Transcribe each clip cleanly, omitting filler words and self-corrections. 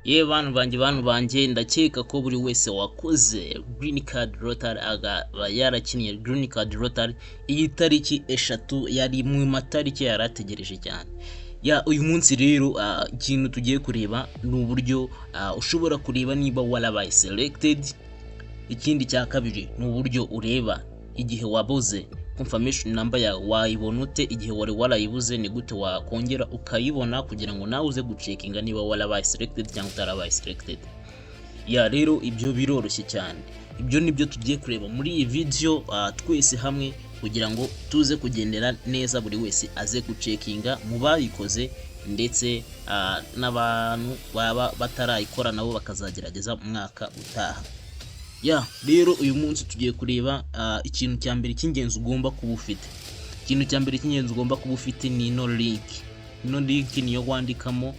Ye bantu banjye ndakeka ko buri wese wakoze green card lottery agaba yarakiniye green card lottery iyi tariki 3 yari mu matariki yarategereje cyane. Uyu munsi rero ikintu tugiye kureba ni uburyo ushobora kureba niba warabaye selected. Ikindi cya kabiri ni uburyo ureba igihe waboze confirmation number ya wayibona ute, igihe wari warayibuze ni gute wakongera ukayibona kugira ngo nawe uze gucekinga niba warabaye selected cyangwa utarabaye selected. Rero ibyo biroroshye cyane. Ibyo nibyo tugiye kureba muri iyi video twese hamwe kugira ngo tuze kugendera neza, buri wese aze gucekinga mu bayikoze ndetse n'abantu baba batarayikora nabo bakazagerageza mwaka utaha. Rero uyu munsi tugiye kureba ikintu cya mbere cy'ingenzi ugomba kuba ufite. Ikintu cya mbere cy'ingenzi ugomba kuba ufite ni ino link. Ino link niyo wandikamo,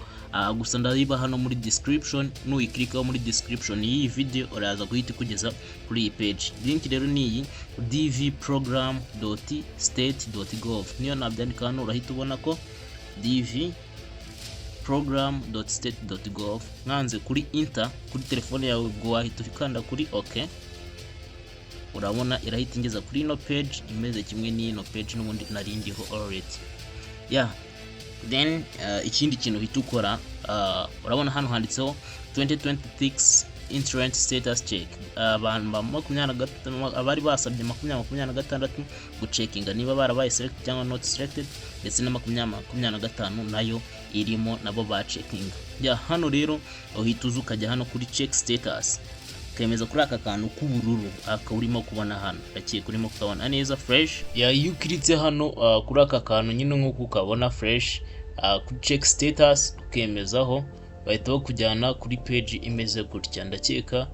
gusa ndayiba hano muri description. Nuyikirikaho muri description y'iyi video uraza guhita kugeza kuri iyi page. Link rero ni iyi dvprogram.state.gov. niyo nabyandika hano urahita ubona ko dvprogram.state.gov. nkanze kuri enter kuri telefone yawe ubwo wahita ukanda kuri OK. Urabona irahita ingeza kuri ino page imeze kimwe n'ino page n'ubundi narindiho already. Then ikindi kintu uhita ukora, urabona hano handitseho 2026 insurance status check. Abantu ba 2026 abari basabye 2026 gucekinga niba barabaye selected cyangwa not selected, ndetse na 2025 nayo irimo nabo ba checking. Hano rero uhita uza ukajya hano kuri check status ukemeza kuri aka kantu k'ubururu urimo kubona hano, ndakiye kurimo kubona neza fresh. Iyo ukiritse hano kuri aka kantu nyine nk'uko ukabona fresh kuri check status ukemezaho, bahita bakujyana kuri page imeze gutya. Ndakeka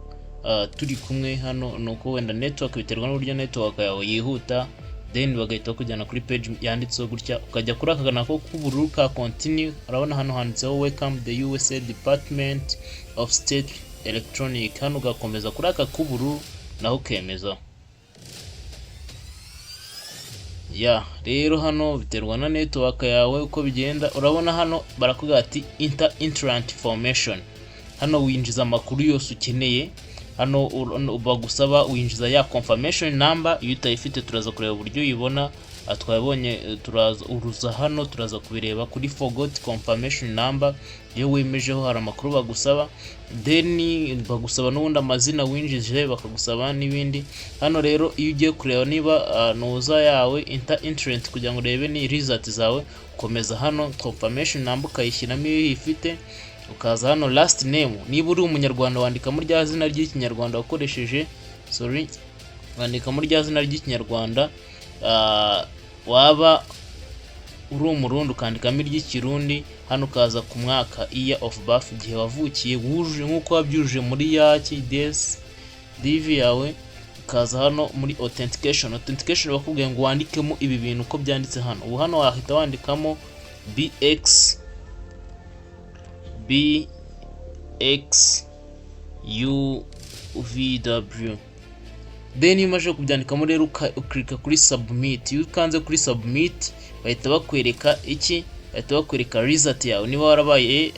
turi kumwe hano nuko wenda network biterwa n'uburyo network yawe yihuta, then bagahita bakujyana kuri page yanditseho gutya, ukajya kuri aka kantu k'ubururu ka continue. Urabona hano handitseho welcome the USA Department of State Electronic. Hano ugakomeza kuri aka k'ubururu naho ukemeza. Rero hano biterwa na network yawe uko bigenda. Urabona hano barakubwira ati entrant information. Hano winjiza amakuru yose ukeneye. Hano bagusaba winjiza ya confirmation number. Iyo utayifite turaza kureba uburyo uyibona. Twabonye uruza hano turaza kubireba kuri forgot confirmation number. Iyo wemejeho hari amakuru bagusaba, then bagusaba n'ubundi amazina winjije, bakagusaba n'ibindi. Hano rero iyo ugiye kureba niba noza yawe entrant kugira ngo urebe ni result zawe, ukomeza hano confirmation number ukayishyiramo iyo uyifite. Ukaza hano last name, niba uri umunyarwanda wandika muri rya zina ry'ikinyarwanda wakoresheje, wandika muri rya zina ry'ikinyarwanda. Waba uri umurundi ukandikamo iry'ikirundi. Hano ukaza ku mwaka year of birth, igihe wavukiye wujuje nk'uko wabyujuje muri ya DV yawe. Ukaza hano muri authentication bakubwiye ngo wandikemo ibi bintu uko byanditse hano. Ubu hano wahita wandikamo BXUVW. Then iyo umaze kubyandikamo rero uklika kuri submit. Iyo ukanze kuri submit bahita bakwereka iki? Bahita bakwereka result yawe niba warabaye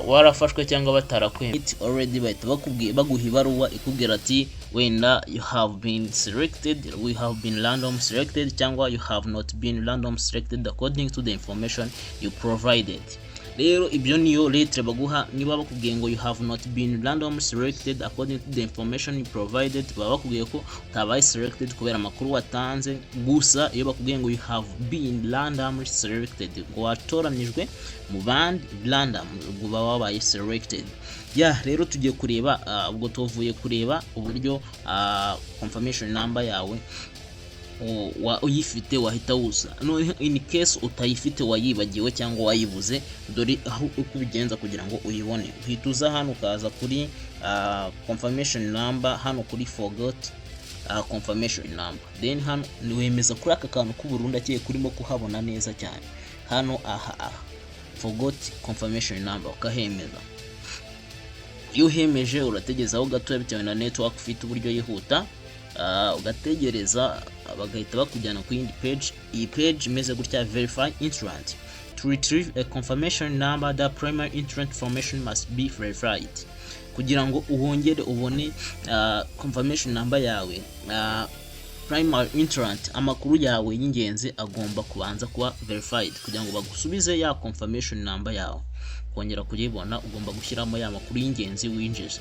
warafashwe cyangwa batarakwemeye already. Bahita baguha ibaruwa ikubwira ati wenda you have been selected, we have been random selected, cyangwa you have not been random selected according to the information you provided. Rero ibyo niyo letter baguha niba bakubwiye ngo you have not been random selected according to the information you provided. Baba bakubwiye ko utabaye selected kubera amakuru watanze. Gusa iyo bakubwiye ngo you have been random selected, ngo watoranijwe mu bandi random, ngo baba wabaye selected. Rero tugiye kureba ubwo tuvuye kureba uburyo confirmation number yawe uyifite wahita uza. No in case utayifite wayibagiwe cyangwa wayibuze, dore aho uko bigenza kugira ngo uyibone. Uhita uza hano ukaza kuri confirmation number, hano kuri forgot confirmation number, then hano niwemeza kuri aka kantu k'ubururu ndakiye kurimo kuhabona neza cyane. Hano forgot confirmation number ukahemeza. Iyo uhemeje urategezaho gatoya bitewe na network ufite uburyo yihuta. Ugategereza bagahita bakujyana ku yindi page. Iyi page imeze gutya verify entrant to retrieve a confirmation number, the primary internet information must be verified. Kugira ngo uhongere ubone confirmation number yawe, primary internet, amakuru yawe y'ingenzi agomba kubanza kuba verified kugira ngo bagusubize ya confirmation number yawe. Kongera kuyibona ugomba gushyiramo ya makuru y'ingenzi winjije.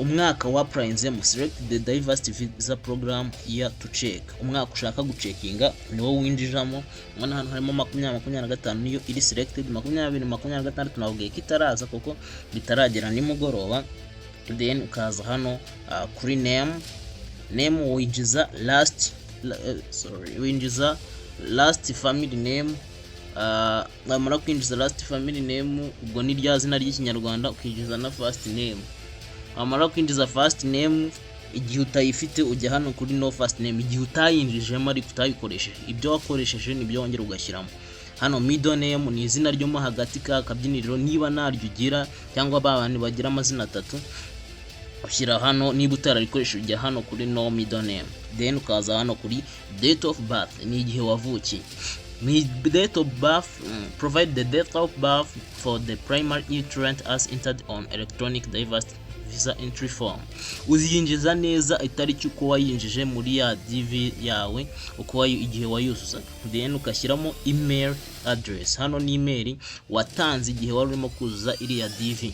Umwaka wa Prime select the diversity visa program year to check. Umwaka ushaka gucekinga niwo winjijamo. Mwana hano harimo 2025 niyo iri selected, 2026 navugiye kitaraza kuko bitaragera ni mugoroba. Then ukaza hano kuri name winjiza last family name. Namara kwinjiza last family name ubwo ni rya zina ry'ikinyarwanda, ukinjiza na first name. Amara kwinjiza first name, igihe utayifite ujya hano kuri no first name, igihe utayinjijemo ari utayikoresheje, ibyo wakoresheje nibyo wongera ugashyiramo. Hano middle name ni izina ryo mo hagati ka kabyiniriro, niba naryo ugira cyangwa babandi bagira amazina 3 ushyira hano. Niba utararikoresheje ujya hano kuri no middle name. Then ukaza hano kuri date of birth, ni igihe wavukiye. Date of birth, provide the date of birth for the primary internet as entered on electronic diversity visa entry form. Uziyinjiza neza itariki uko wayinjije muri ya DV yawe, uko igihe wayuzuza. Then ukashyiramo email address. Hano ni email watanze igihe wari urimo kuzuza iriya DV.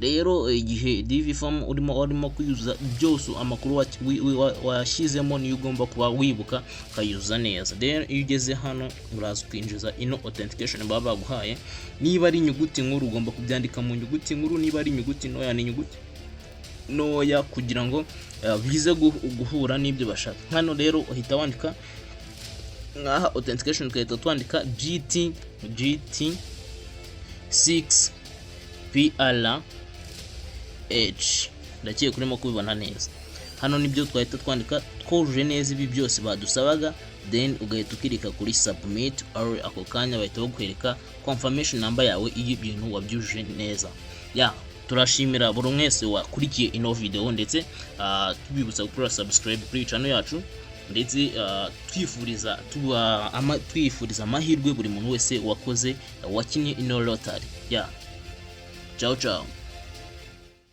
Rero igihe DV form urimo kuyuza byose amakuru washyizemo niyo ugomba kuba wibuka ukayuza neza. Then iyo ugeze hano uraza kwinjiza ino authentication baba baguhaye. Niba ari inyuguti nkuru ugomba kubyandika mu nyuguti nkuru, niba ari inyuguti ntoya ni inyuguti noya kugira ngo bize guhura n'ibyo bashaka. Hano rero uhita wandika nkaha authentication, ukahita twandika GT6 PLH. Ndakiye kurimo kubibona neza. Hano nibyo twahita twandika twujuje neza ibi byose badusabaga. Then ugahita ukirika kuri submit, or ako kanya bahita bakwereka confirmation number yawe iyo ibintu wabyujuje neza. Turashimira buri mwese wakurikiye ino video, ndetse tubibutsa gukora subscribe kuri channel yacu, ndetse twifuriza amahirwe buri muntu wese wakoze wakinye ino lottery. Ciao ciao.